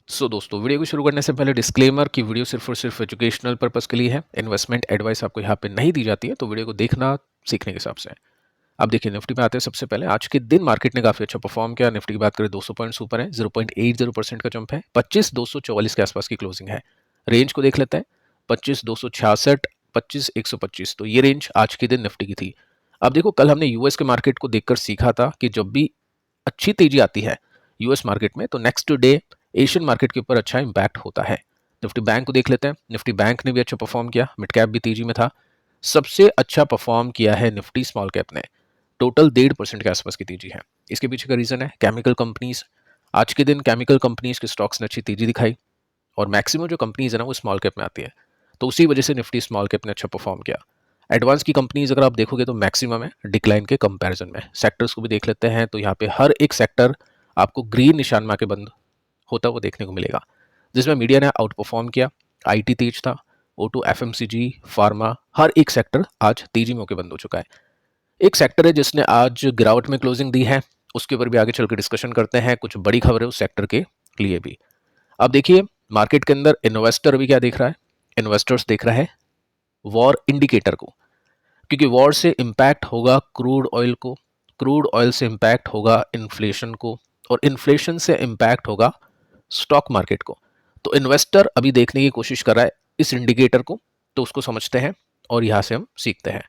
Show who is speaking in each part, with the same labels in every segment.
Speaker 1: दोस्तों, वीडियो को शुरू करने से पहले डिस्क्लेमर कि वीडियो सिर्फ और सिर्फ एजुकेशनल पर्पस के लिए है। इन्वेस्टमेंट एडवाइस आपको यहाँ पे नहीं दी जाती है, तो वीडियो को देखना सीखने के हिसाब से है। अब देखिए, निफ्टी पे आते हैं। सबसे पहले आज के दिन मार्केट ने काफी अच्छा परफॉर्म किया। निफ्टी की बात करें 200 पॉइंट्स ऊपर है, 0.80% का जंप है, 25,244 के आसपास की क्लोजिंग है। रेंज को देख लेते हैं, 25,266, 25,125, तो ये रेंज आज के दिन निफ्टी की थी। अब देखो, कल हमने यूएस के मार्केट को देखकर सीखा था कि जब भी अच्छी तेजी आती है यूएस मार्केट में, तो नेक्स्ट डे एशियन मार्केट के ऊपर अच्छा इंपैक्ट होता है। निफ्टी बैंक को देख लेते हैं। निफ्टी बैंक ने भी अच्छा परफॉर्म किया, मिड कैप भी तेजी में था। सबसे अच्छा परफॉर्म किया है निफ्टी स्मॉल कैप ने, टोटल 1.5% के आसपास की तेजी है। इसके पीछे का रीजन है केमिकल कंपनीज। आज के दिन केमिकल कंपनीज के स्टॉक्स ने अच्छी तेजी दिखाई, और मैक्सिमम जो कंपनीज है ना वो स्मॉल कैप में आती है, तो उसी वजह से निफ्टी स्मॉल कैप ने अच्छा परफॉर्म किया। एडवांस की कंपनीज अगर आप देखोगे तो मैक्सिमम है डिक्लाइन के कंपैरिजन में। सेक्टर्स को भी देख लेते हैं, तो यहाँ पे हर एक सेक्टर आपको ग्रीन निशान में आके बंद होता हुआ देखने को मिलेगा, जिसमें मीडिया ने आउट परफॉर्म किया। आईटी तेज था, O2, एफएमसीजी, फार्मा, हर एक सेक्टर आज तेजी में होकर बंद हो चुका है। एक सेक्टर है जिसने आज गिरावट में क्लोजिंग दी है, उसके ऊपर भी आगे चल के डिस्कशन करते हैं। कुछ बड़ी खबर है उस सेक्टर के लिए भी। अब देखिए, मार्केट के अंदर इन्वेस्टर अभी क्या देख रहा है? इन्वेस्टर्स देख रहा है वॉर इंडिकेटर को, क्योंकि वॉर से इंपैक्ट होगा क्रूड ऑयल को, क्रूड ऑयल से इंपैक्ट होगा इन्फ्लेशन को, और इन्फ्लेशन से इंपैक्ट होगा स्टॉक मार्केट को। तो इन्वेस्टर अभी देखने की कोशिश कर रहा है इस इंडिकेटर को, तो उसको समझते हैं और यहां से हम सीखते हैं।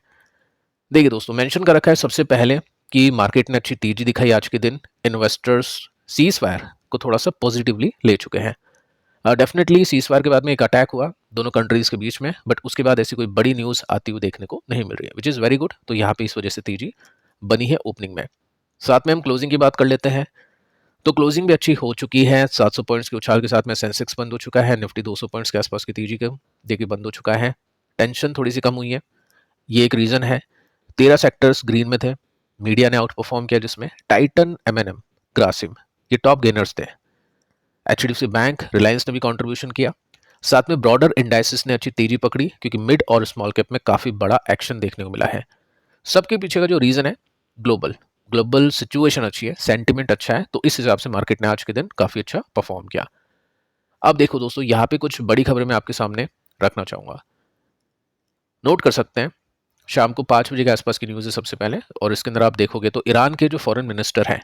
Speaker 1: देखिए दोस्तों, मेंशन कर रखा है सबसे पहले कि मार्केट ने अच्छी तेजी दिखाई आज के दिन। इन्वेस्टर्स सीज फायर को थोड़ा सा पॉजिटिवली ले चुके हैं। डेफिनेटली सीज फायर के बाद में एक अटैक हुआ दोनों कंट्रीज के बीच में, बट उसके बाद ऐसी कोई बड़ी न्यूज़ आती हुई देखने को नहीं मिल रही है, विच इज़ वेरी गुड। तो यहाँ पे इस वजह से तेजी बनी है ओपनिंग में। साथ में हम क्लोजिंग की बात कर लेते हैं, तो क्लोजिंग भी अच्छी हो चुकी है। 700 पॉइंट्स के उछाल के साथ में सेंसेक्स बंद हो चुका है। निफ्टी 200 पॉइंट्स के आसपास की तेजी के देखिए बंद हो चुका है। टेंशन थोड़ी सी कम हुई है, ये एक रीज़न है। 13 सेक्टर्स ग्रीन में थे, मीडिया ने आउट परफॉर्म किया, जिसमें टाइटन, एमएनएम, ग्रासिम ये टॉप गेनर्स थे। एचडीएफसी बैंक, रिलायंस ने भी कंट्रीब्यूशन किया। साथ में ब्रॉडर इंडाइसिस ने अच्छी तेजी पकड़ी, क्योंकि मिड और स्मॉल कैप में काफी बड़ा एक्शन देखने को मिला है। सबके पीछे का जो रीजन है, ग्लोबल ग्लोबल सिचुएशन अच्छी है, सेंटिमेंट अच्छा है, तो इस हिसाब से मार्केट ने आज के दिन काफी अच्छा परफॉर्म किया। अब देखो दोस्तों, यहाँ पे कुछ बड़ी खबरें मैं आपके सामने रखना चाहूंगा, नोट कर सकते हैं। शाम को 5 बजे के आसपास की न्यूज है सबसे पहले, और इसके अंदर आप देखोगे तो ईरान के जो फॉरेन मिनिस्टर हैं,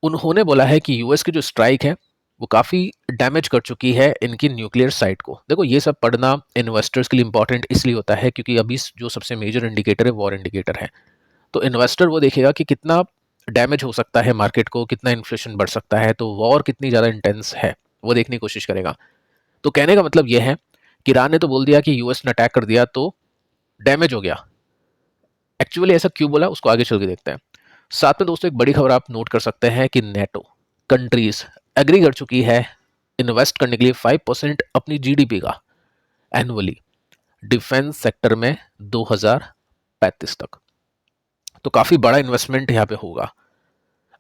Speaker 1: उन्होंने बोला है कि यूएस की जो स्ट्राइक है वो काफ़ी डैमेज कर चुकी है इनकी न्यूक्लियर साइट को। देखो, ये सब पढ़ना इन्वेस्टर्स के लिए इंपॉर्टेंट इसलिए होता है क्योंकि अभी जो सबसे मेजर इंडिकेटर है वॉर इंडिकेटर है। तो इन्वेस्टर वो देखेगा कि कितना डैमेज हो सकता है मार्केट को, कितना इन्फ्लेशन बढ़ सकता है, तो वॉर कितनी ज़्यादा इंटेंस है वो देखने की कोशिश करेगा। तो कहने का मतलब ये है कि ईरान ने तो बोल दिया कि यूएस ने अटैक कर दिया तो डैमेज हो गया। एक्चुअली ऐसा क्यों बोला उसको आगे चल के देखते हैं। साथ में दोस्तों, एक बड़ी खबर आप नोट कर सकते हैं कि नेटो कंट्रीज एग्री कर चुकी है इन्वेस्ट करने के लिए 5% अपनी जीडीपी का एनुअली डिफेंस सेक्टर में 2035 तक। तो काफी बड़ा इन्वेस्टमेंट यहाँ पे होगा।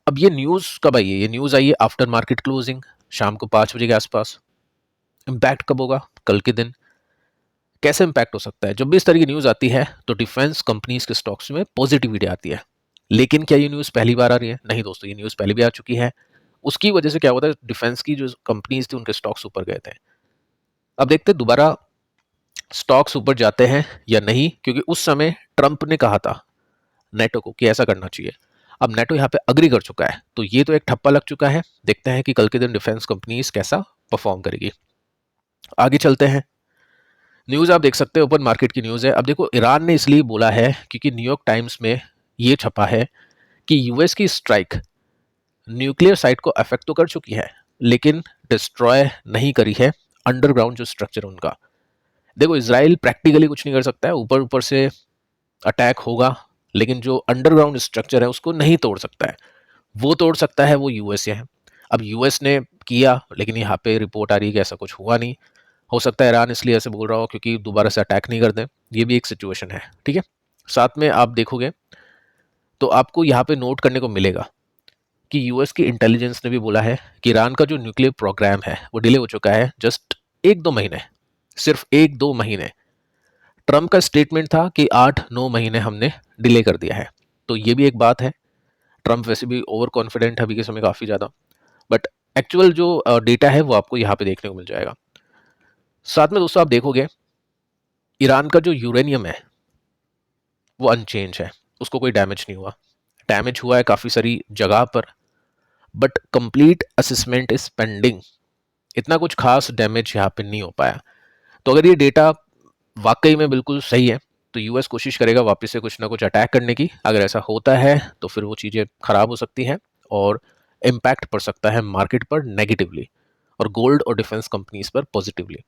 Speaker 1: अब ये न्यूज कब आई है? ये न्यूज आई है आफ्टर मार्केट क्लोजिंग, शाम को 5 बजे के आसपास। इंपैक्ट कब होगा? कल के दिन। कैसे इंपैक्ट हो सकता है? जब भी इस तरह की न्यूज आती है तो डिफेंस कंपनीज के स्टॉक्स में पॉजिटिविटी आती है। लेकिन क्या ये न्यूज पहली बार आ रही है? नहीं दोस्तों, ये न्यूज पहले भी आ चुकी है। उसकी वजह से क्या होता है, डिफेंस की जो कंपनीज थी उनके स्टॉक्स ऊपर गए थे। अब देखते हैं दोबारा स्टॉक्स ऊपर जाते हैं या नहीं, क्योंकि उस समय ट्रंप ने कहा था नेटो को कि ऐसा करना चाहिए। अब नेटो यहाँ पे अग्री कर चुका है, तो ये तो एक ठप्पा लग चुका है। देखते हैं कि कल के दिन डिफेंस कंपनीज कैसा परफॉर्म करेगी। आगे चलते हैं। न्यूज आप देख सकते हैं, ओपन मार्केट की न्यूज है। अब देखो, ईरान ने इसलिए बोला है क्योंकि न्यूयॉर्क टाइम्स में ये छपा है कि यूएस की स्ट्राइक न्यूक्लियर साइट को अफेक्ट तो कर चुकी है, लेकिन डिस्ट्रॉय नहीं करी है अंडरग्राउंड जो स्ट्रक्चर है उनका। देखो, इसराइल प्रैक्टिकली कुछ नहीं कर सकता है, ऊपर ऊपर से अटैक होगा, लेकिन जो अंडरग्राउंड स्ट्रक्चर है उसको नहीं तोड़ सकता है। वो तोड़ सकता है वो यूएसए है। अब यूएस ने किया, लेकिन यहाँ पे रिपोर्ट आ रही है कि ऐसा कुछ हुआ नहीं। हो सकता है ईरान इसलिए ऐसे बोल रहा हो क्योंकि दोबारा से अटैक नहीं कर दें, ये भी एक सिचुएशन है। ठीक है, साथ में आप देखोगे तो आपको यहाँ पे नोट करने को मिलेगा कि यूएस की इंटेलिजेंस ने भी बोला है कि ईरान का जो न्यूक्लियर प्रोग्राम है वो डिले हो चुका है जस्ट 1-2 महीने, सिर्फ 1-2 महीने। ट्रम्प का स्टेटमेंट था कि 8-9 महीने हमने डिले कर दिया है, तो ये भी एक बात है। ट्रम्प वैसे भी ओवर कॉन्फिडेंट है अभी के समय काफ़ी ज़्यादा, बट एक्चुअल जो डेटा है वो आपको यहाँ पे देखने को मिल जाएगा। साथ में दोस्तों आप देखोगे ईरान का जो यूरेनियम है वो अनचेंज है, उसको कोई डैमेज नहीं हुआ। डैमेज हुआ है काफ़ी सारी जगह पर, but complete assessment is pending. इतना कुछ खास डैमेज यहाँ पे नहीं हो पाया। तो अगर ये डेटा वाकई में बिल्कुल सही है तो यूएस कोशिश करेगा वापस से कुछ ना कुछ अटैक करने की। अगर ऐसा होता है तो फिर वो चीज़ें खराब हो सकती हैं और इम्पैक्ट पड़ सकता है मार्केट पर नेगेटिवली और गोल्ड और डिफेंस कंपनीज पर पॉजिटिवली।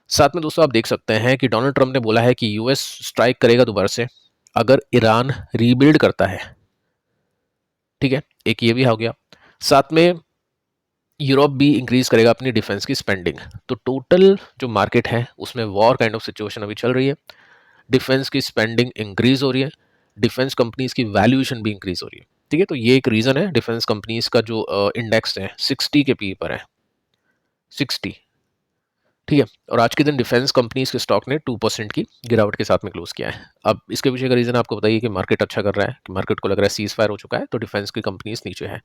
Speaker 1: साथ में दोस्तों आप देख सकते हैं कि डोनाल्ड ट्रंप ने बोला है कि यूएस स्ट्राइक करेगा दोबारा से अगर ईरान रीबिल्ड करता है। ठीक है, एक ये भी हो गया। साथ में यूरोप भी इंक्रीज करेगा अपनी डिफेंस की स्पेंडिंग। तो टोटल जो मार्केट है उसमें वॉर काइंड ऑफ सिचुएशन अभी चल रही है, डिफेंस की स्पेंडिंग इंक्रीज हो रही है, डिफेंस कंपनीज की वैल्यूएशन भी इंक्रीज हो रही है। ठीक है, तो ये एक रीजन है। डिफेंस कंपनीज का जो इंडेक्स है 60 के पी पर है, 60। ठीक है, और आज के दिन डिफेंस कंपनीज के स्टॉक ने 2% की गिरावट के साथ में क्लोज किया है। अब इसके पीछे का रीजन आपको बताइए कि मार्केट अच्छा कर रहा है, कि मार्केट को लग रहा है सीज फायर हो चुका है तो डिफेंस की कंपनीज नीचे है।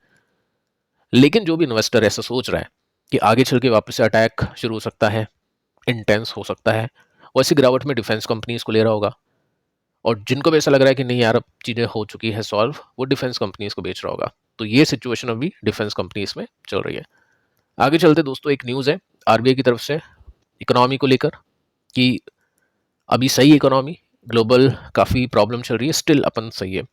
Speaker 1: लेकिन जो भी इन्वेस्टर ऐसा सोच रहा है कि आगे चल के वापस से अटैक शुरू हो सकता है, इंटेंस हो सकता है, वो ऐसी गिरावट में डिफेंस कंपनीज को ले रहा होगा। और जिनको भी ऐसा लग रहा है कि नहीं यार अब चीज़ें हो चुकी है सॉल्व, वो डिफेंस कंपनीज को बेच रहा होगा। तो ये सिचुएशन अभी डिफेंस कंपनीज में चल रही है। आगे चलते दोस्तों, एक न्यूज़ है आरबीआई की तरफ से इकोनॉमी को लेकर कि अभी सही इकोनॉमी, ग्लोबल काफ़ी प्रॉब्लम चल रही है, स्टिल अपन सही है।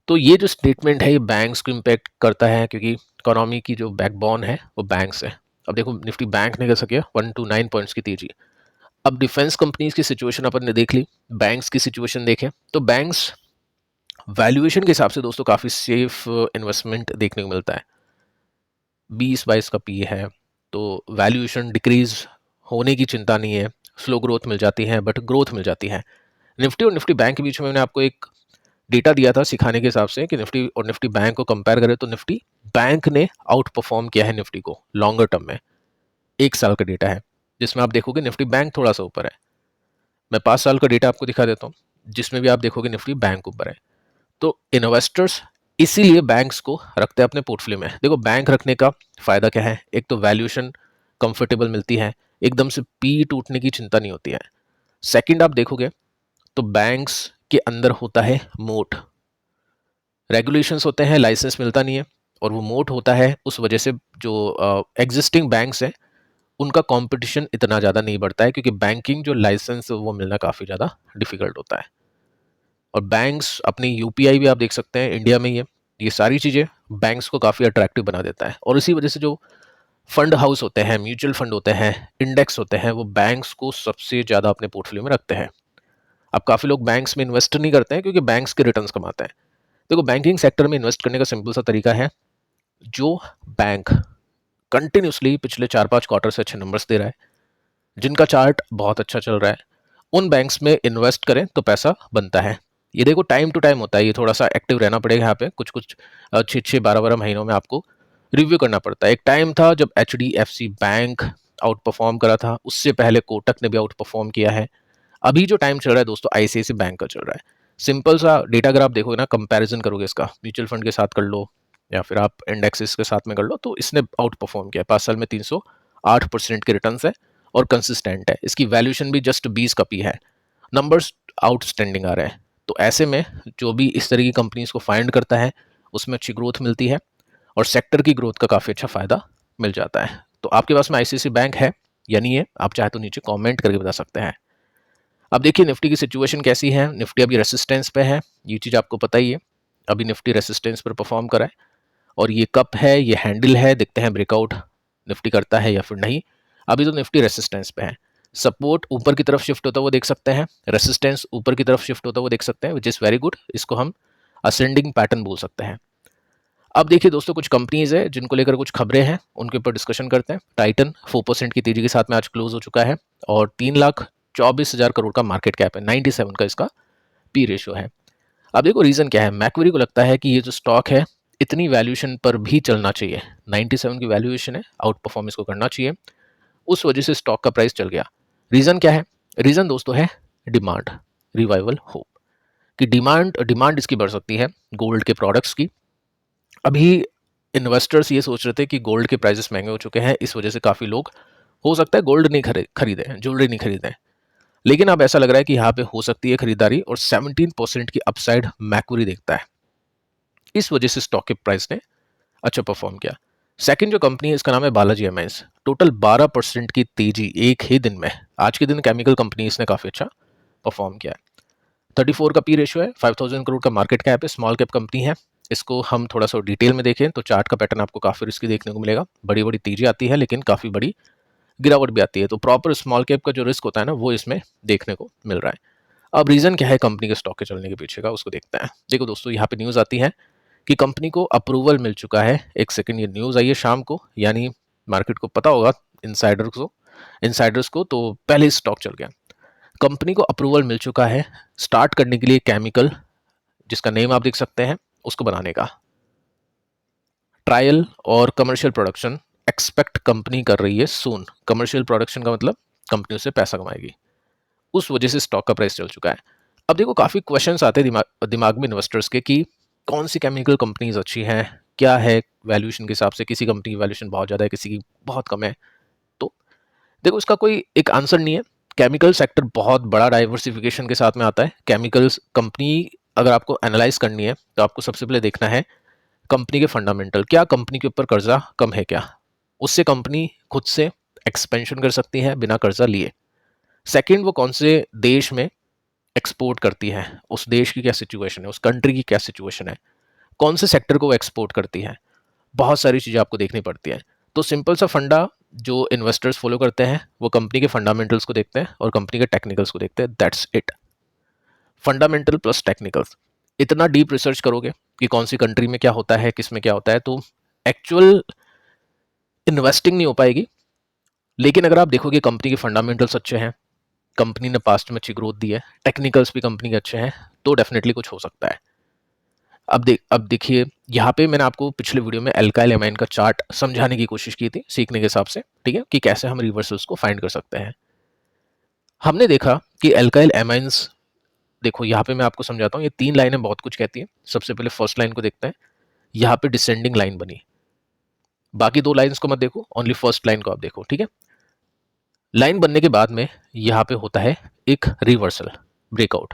Speaker 1: तो ये जो स्टेटमेंट है ये बैंक्स को इम्पेक्ट करता है क्योंकि इकोनॉमी की जो बैकबोन है वो बैंक्स है। अब देखो निफ्टी बैंक ने कैसा किया, 129 पॉइंट्स की तेजी। अब डिफेंस कंपनीज की सिचुएशन अपन ने देख ली, बैंक्स की सिचुएशन देखें तो बैंक्स वैल्यूएशन के हिसाब से दोस्तों काफ़ी सेफ इन्वेस्टमेंट देखने को मिलता है। 20-22 का पी है, तो वैल्यूएशन डिक्रीज होने की चिंता नहीं है। स्लो ग्रोथ मिल जाती है बट ग्रोथ मिल जाती है। निफ्टी और निफ्टी बैंक के बीच में मैंने आपको एक डेटा दिया था सिखाने के हिसाब से कि निफ्टी और निफ्टी बैंक को कंपेयर करें तो निफ्टी बैंक ने आउट परफॉर्म किया है निफ्टी को लॉन्गर टर्म में। 1 साल का डेटा है जिसमें आप देखोगे निफ्टी बैंक थोड़ा सा ऊपर है। मैं 5 साल का डेटा आपको दिखा देता हूँ जिसमें भी आप देखोगे निफ्टी बैंक ऊपर है। तो इन्वेस्टर्स इसीलिए बैंक्स को रखते हैं अपने पोर्टफोलियो में। देखो बैंक रखने का फायदा क्या है, एक तो वैल्यूएशन कंफर्टेबल मिलती है, एकदम से पी टूटने की चिंता नहीं होती है। सेकंड आप देखोगे तो बैंक्स के अंदर होता है मोट, रेगुलेशंस होते हैं, लाइसेंस मिलता नहीं है, और वो मोट होता है उस वजह से जो एग्जिस्टिंग बैंक्स हैं उनका कंपटीशन इतना ज़्यादा नहीं बढ़ता है क्योंकि बैंकिंग जो लाइसेंस वो मिलना काफ़ी ज़्यादा डिफिकल्ट होता है। और बैंक्स अपनी यूपीआई भी आप देख सकते हैं इंडिया में ही है। ये सारी चीज़ें बैंक्स को काफ़ी अट्रैक्टिव बना देता है और इसी वजह से जो फंड हाउस होते हैं, म्यूचुअल फंड होते हैं, इंडेक्स होते हैं, वो बैंक्स को सबसे ज़्यादा अपने पोर्टफोलियो में रखते हैं। अब काफ़ी लोग बैंक्स में इन्वेस्ट नहीं करते हैं क्योंकि बैंक्स के रिटर्न्स कमाते हैं। देखो बैंकिंग सेक्टर में इन्वेस्ट करने का सिंपल सा तरीका है, जो बैंक कंटिन्यूसली पिछले 4-5 क्वार्टर से अच्छे नंबर्स दे रहा है, जिनका चार्ट बहुत अच्छा चल रहा है, उन बैंक्स में इन्वेस्ट करें तो पैसा बनता है। ये देखो टाइम टू टाइम होता है, ये थोड़ा सा एक्टिव रहना पड़ेगा यहाँ पे, कुछ कुछ 6-6 12 12 महीनों में आपको रिव्यू करना पड़ता है। एक टाइम था जब HDFC बैंक आउट परफॉर्म करा था, उससे पहले कोटक ने भी आउट परफॉर्म किया है। अभी जो टाइम चल रहा है दोस्तों ICICI बैंक का चल रहा है। सिंपल सा डेटा अगर आप देखोगे ना, कंपैरिजन करोगे इसका म्यूचुअल फंड के साथ कर लो या फिर आप इंडेक्सेस के साथ में कर लो, तो इसने आउट परफॉर्म किया। 5 साल में 308% के रिटर्न है और कंसिस्टेंट है। इसकी वैल्यूएशन भी जस्ट 20 का पी है। नंबर्स आउटस्टैंडिंग आ रहे हैं। तो ऐसे में जो भी इस तरह की कंपनीज को फाइंड करता है उसमें अच्छी ग्रोथ मिलती है और सेक्टर की ग्रोथ का काफ़ी अच्छा फायदा मिल जाता है। तो आपके पास में ICICI बैंक है या नहीं है, आप चाहे तो नीचे कमेंट करके बता सकते हैं। अब देखिए निफ्टी की सिचुएशन कैसी है। निफ्टी अभी रेसिस्टेंस पे है, ये चीज़ आपको पता ही है। अभी निफ्टी रेसिस्टेंस पर परफॉर्म करा है और ये कप है, ये हैंडल है, देखते हैं ब्रेकआउट निफ्टी करता है या फिर नहीं। अभी तो निफ्टी रेसिस्टेंस पे है। सपोर्ट ऊपर की तरफ शिफ्ट होता है वो देख सकते हैं, रेसिस्टेंस ऊपर की तरफ शिफ्ट होता है वो देख सकते हैं, विच इज़ वेरी गुड। इसको हम असेंडिंग पैटर्न बोल सकते हैं। अब देखिए दोस्तों कुछ कंपनीज है जिनको लेकर कुछ खबरें हैं, उनके ऊपर डिस्कशन करते हैं। टाइटन 4% की तेजी के साथ में आज क्लोज हो चुका है और 3,24,000 करोड़ का मार्केट कैप है, 97 का इसका पी रेशियो है। अब देखो रीज़न क्या है, मैक्वेरी को लगता है कि ये जो स्टॉक है इतनी वैल्यूएशन पर भी चलना चाहिए। 97 की वैल्यूएशन है, आउट परफॉर्मेंस को करना चाहिए, उस वजह से स्टॉक का प्राइस चल गया। रीज़न क्या है? रीज़न दोस्तों है डिमांड, रिवाइवल होप, कि डिमांड इसकी बढ़ सकती है गोल्ड के प्रोडक्ट्स की। अभी इन्वेस्टर्स ये सोच रहे थे कि गोल्ड के प्राइसेस महंगे हो चुके हैं, इस वजह से काफ़ी लोग हो सकता है गोल्ड नहीं खरीदे, ज्वेलरी नहीं खरीदें। लेकिन अब ऐसा लग रहा है कि यहाँ पे हो सकती है खरीदारी और 17% की अपसाइड मैक्वरी देखता है। इस वजह से स्टॉक के प्राइस ने अच्छा परफॉर्म किया। सेकंड जो कंपनी है इसका नाम है बालाजी एमाइंस। टोटल 12% की तेजी एक ही दिन में, आज के दिन केमिकल कंपनीज ने काफ़ी अच्छा परफॉर्म किया है। 34 का पी रेशियो है, 5000 करोड़ का मार्केट कैप है, स्मॉल कैप कंपनी है। इसको हम थोड़ा सा डिटेल में देखें तो चार्ट का पैटर्न आपको काफ़ी रिस्की देखने को मिलेगा। बड़ी बड़ी तेजी आती है लेकिन काफ़ी बड़ी गिरावट भी आती है, तो प्रॉपर स्मॉल कैप का जो रिस्क होता है ना वो इसमें देखने को मिल रहा है। अब रीज़न क्या है कंपनी के स्टॉक के चलने के पीछे का, उसको देखते हैं। देखो दोस्तों, यहाँ पे न्यूज़ आती है कि कंपनी को अप्रूवल मिल चुका है। एक सेकंड, ये न्यूज़ आई है शाम को, यानी मार्केट को पता होगा इनसाइडर्स को तो पहले स्टॉक चल गया। कंपनी को अप्रूवल मिल चुका है स्टार्ट करने के लिए केमिकल, जिसका नेम आप देख सकते हैं, उसको बनाने का ट्रायल और कमर्शियल प्रोडक्शन एक्सपेक्ट कंपनी कर रही है सून। कमर्शियल प्रोडक्शन का मतलब कंपनी उससे पैसा कमाएगी, उस वजह से स्टॉक का प्राइस चल चुका है। अब देखो काफ़ी क्वेश्चंस आते हैं दिमाग में इन्वेस्टर्स के कि कौन सी केमिकल कंपनीज अच्छी हैं, क्या है वैल्यूएशन के हिसाब से, किसी कंपनी की वैल्यूएशन बहुत ज़्यादा है, किसी की बहुत कम है। तो देखो इसका कोई एक आंसर नहीं है। केमिकल सेक्टर बहुत बड़ा डाइवर्सिफिकेशन के साथ में आता है। केमिकल्स कंपनी अगर आपको एनालाइज करनी है तो आपको सबसे पहले देखना है कंपनी के फंडामेंटल, क्या कंपनी के ऊपर कर्जा कम है क्या, उससे कंपनी खुद से एक्सपेंशन कर सकती है बिना कर्जा लिए। सेकंड, वो कौन से देश में एक्सपोर्ट करती है, उस देश की क्या सिचुएशन है, उस कंट्री की क्या सिचुएशन है, कौन से सेक्टर को वो एक्सपोर्ट करती है, बहुत सारी चीज़ें आपको देखनी पड़ती हैं। तो सिंपल सा फंडा जो इन्वेस्टर्स फॉलो करते हैं वो कंपनी के फंडामेंटल्स को देखते हैं और कंपनी के टेक्निकल्स को देखते हैं, that's it. Fundamental plus technicals. इतना डीप रिसर्च करोगे कि कौन सी कंट्री में क्या होता है, किस में क्या होता है, तो एक्चुअल इन्वेस्टिंग नहीं हो पाएगी। लेकिन अगर आप देखोगे कंपनी के फंडामेंटल्स अच्छे हैं, कंपनी ने पास्ट में अच्छी ग्रोथ दी है, टेक्निकल्स भी कंपनी के अच्छे हैं, तो डेफिनेटली कुछ हो सकता है। अब देखिए यहाँ पे मैंने आपको पिछले वीडियो में एल्काइल एमाइन का चार्ट समझाने की कोशिश की थी सीखने के हिसाब से, ठीक है, कि कैसे हम रिवर्सल्स को फाइंड कर सकते हैं। हमने देखा कि एल्काइल एमाइंस, देखो यहाँ पे मैं आपको समझाता हूँ, ये 3 लाइनें बहुत कुछ कहती हैं। सबसे पहले फर्स्ट लाइन को देखते हैं, यहाँ पे डिसेंडिंग लाइन बनी, बाकी 2 लाइन्स को मत देखो, ओनली फर्स्ट लाइन को आप देखो, ठीक है। लाइन बनने के बाद में यहाँ पे होता है एक रिवर्सल, ब्रेकआउट।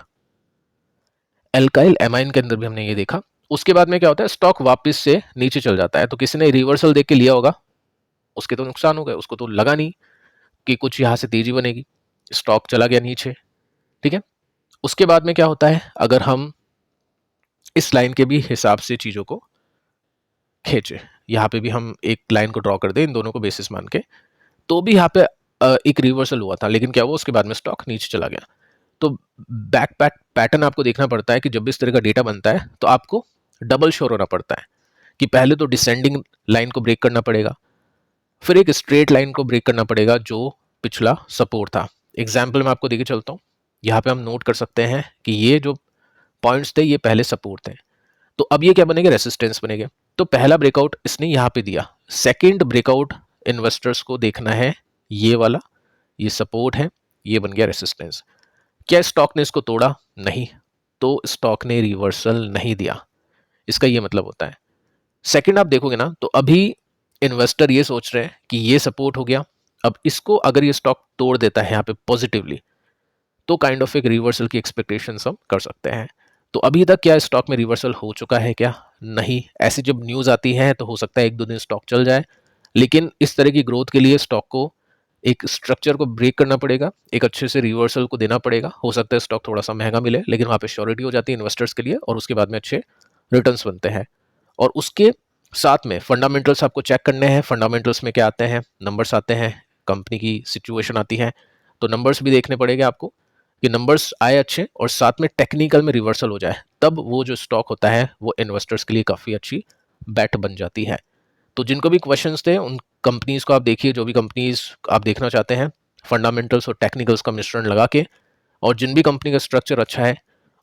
Speaker 1: एल्काइल एमाइन के अंदर भी हमने ये देखा। उसके बाद में क्या होता है, स्टॉक वापस से नीचे चल जाता है। तो किसी ने रिवर्सल देख के लिया होगा, उसके तो नुकसान हो गए, उसको तो लगा नहीं कि कुछ यहाँ से तेजी बनेगी, स्टॉक चला गया नीचे, ठीक है। उसके बाद में क्या होता है, अगर हम इस लाइन के भी हिसाब से चीज़ों को खींचे, यहाँ पे भी हम एक लाइन को ड्रॉ कर दें इन दोनों को बेसिस मान के, तो भी यहाँ पे एक रिवर्सल हुआ था, लेकिन क्या हुआ, उसके बाद में स्टॉक नीचे चला गया। तो बैक पैटर्न आपको देखना पड़ता है कि जब भी इस तरह का डेटा बनता है तो आपको डबल श्योर होना पड़ता है कि पहले तो डिसेंडिंग लाइन को ब्रेक करना पड़ेगा, फिर एक स्ट्रेट लाइन को ब्रेक करना पड़ेगा जो पिछला सपोर्ट था। एग्जाम्पल मैं आपको देके चलता हूँ, यहाँ पे हम नोट कर सकते हैं कि ये जो पॉइंट्स थे ये पहले सपोर्ट थे, तो अब ये क्या बनेगा, रेसिस्टेंस बनेगा। तो पहला ब्रेकआउट इसने यहाँ पे दिया, सेकेंड ब्रेकआउट इन्वेस्टर्स को देखना है, ये वाला, ये सपोर्ट है, ये बन गया रेसिस्टेंस। क्या स्टॉक ने इसको तोड़ा? नहीं, तो स्टॉक ने रिवर्सल नहीं दिया, इसका ये मतलब होता है। सेकंड आप देखोगे ना तो अभी इन्वेस्टर ये सोच रहे हैं कि ये सपोर्ट हो गया, अब इसको अगर ये स्टॉक तोड़ देता है यहाँ पे पॉजिटिवली, तो काइंड ऑफ एक रिवर्सल की एक्सपेक्टेशन हम कर सकते हैं। तो अभी तक क्या स्टॉक में रिवर्सल हो चुका है क्या? नहीं। ऐसी जब न्यूज़ आती है तो हो सकता है 1-2 दिन स्टॉक चल जाए, लेकिन इस तरह की ग्रोथ के लिए स्टॉक को एक स्ट्रक्चर को ब्रेक करना पड़ेगा, एक अच्छे से रिवर्सल को देना पड़ेगा। हो सकता है स्टॉक थोड़ा सा महंगा मिले, लेकिन वहाँ पे श्योरिटी हो जाती है इन्वेस्टर्स के लिए, और उसके बाद में अच्छे रिटर्न्स बनते हैं। और उसके साथ में फंडामेंटल्स आपको चेक करने हैं। फंडामेंटल्स में क्या आते हैं, नंबर्स आते हैं, कंपनी की सिचुएशन आती है, तो नंबर्स भी देखने पड़ेंगे आपको कि नंबर्स आए अच्छे और साथ में टेक्निकल में रिवर्सल हो जाए, तब वो जो स्टॉक होता है वो इन्वेस्टर्स के लिए काफ़ी अच्छी बैट बन जाती है। तो जिनको भी क्वेश्चंस थे उन कंपनीज को आप देखिए, जो भी कंपनीज आप देखना चाहते हैं, फंडामेंटल्स और टेक्निकल्स का मिश्रण लगा के, और जिन भी कंपनी का स्ट्रक्चर अच्छा है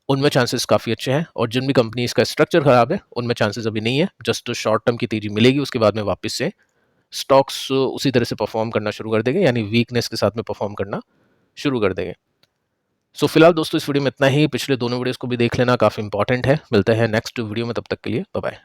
Speaker 1: उनमें चांसेस काफ़ी अच्छे हैं, और जिन भी कंपनीज का स्ट्रक्चर खराब है उनमें चांसेस अभी नहीं है। जस्ट शॉर्ट टर्म की तेजी मिलेगी, उसके बाद में वापस से स्टॉक्स उसी तरह से परफॉर्म करना शुरू कर देंगे, यानी वीकनेस के साथ में परफॉर्म करना शुरू कर देंगे। सो फिलहाल दोस्तों इस वीडियो में इतना ही। पिछले दोनों वीडियोस को भी देख लेना, काफ़ी इंपॉर्टेंट है। मिलते हैं नेक्स्ट वीडियो में, तब तक के लिए बाय बाय।